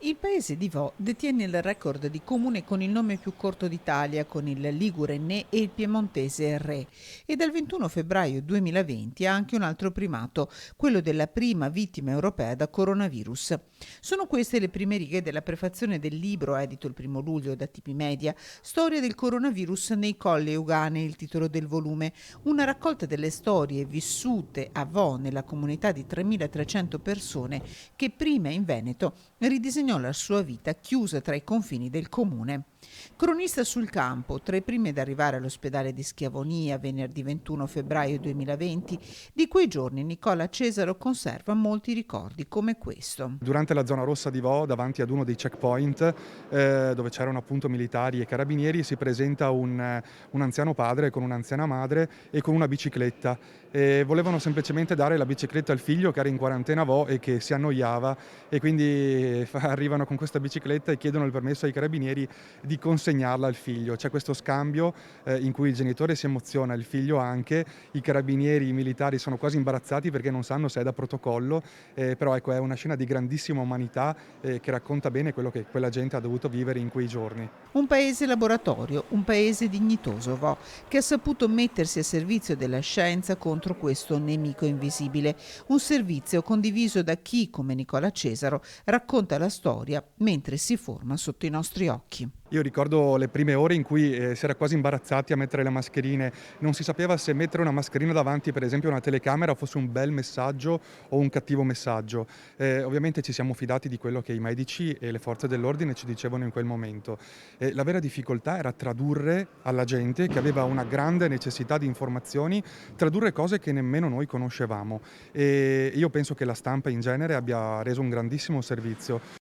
Il paese di Vo detiene il record di comune con il nome più corto d'Italia, con il ligure Ne e il piemontese Re, e dal 21 febbraio 2020 ha anche un altro primato, quello della prima vittima europea da coronavirus. Sono queste le prime righe della prefazione del libro, edito il 1° luglio da Tipi Media, Storia del coronavirus nei Colli Euganei, il titolo del volume, una raccolta delle storie vissute a Vo nella comunità di 3.300 persone che prima in Veneto ridisegnò la sua vita chiusa tra i confini del comune. Cronista sul campo, tra i primi ad arrivare all'ospedale di Schiavonia venerdì 21 febbraio 2020, di quei giorni Nicola Cesaro conserva molti ricordi come questo. Durante la zona rossa di Vo, davanti ad uno dei checkpoint, dove c'erano appunto militari e carabinieri, si presenta un anziano padre con un'anziana madre e con una bicicletta. E volevano semplicemente dare la bicicletta al figlio che era in quarantena a Vo e che si annoiava, e quindi arrivano con questa bicicletta e chiedono il permesso ai carabinieri di consegnarla al figlio. C'è questo scambio in cui il genitore si emoziona, il figlio anche, i carabinieri, i militari sono quasi imbarazzati perché non sanno se è da protocollo, però ecco, è una scena di grandissima umanità che racconta bene quello che quella gente ha dovuto vivere in quei giorni. Un paese laboratorio, un paese dignitoso, Vo, che ha saputo mettersi a servizio della scienza contro questo nemico invisibile. Un servizio condiviso da chi, come Nicola Cesaro, racconta la storia mentre si forma sotto i nostri occhi. Io ricordo le prime ore in cui si era quasi imbarazzati a mettere le mascherine, non si sapeva se mettere una mascherina davanti, per esempio a una telecamera, fosse un bel messaggio o un cattivo messaggio. Ovviamente ci siamo fidati di quello che i medici e le forze dell'ordine ci dicevano in quel momento. La vera difficoltà era tradurre alla gente, che aveva una grande necessità di informazioni, tradurre cose che nemmeno noi conoscevamo. E io penso che la stampa in genere abbia reso un grandissimo servizio.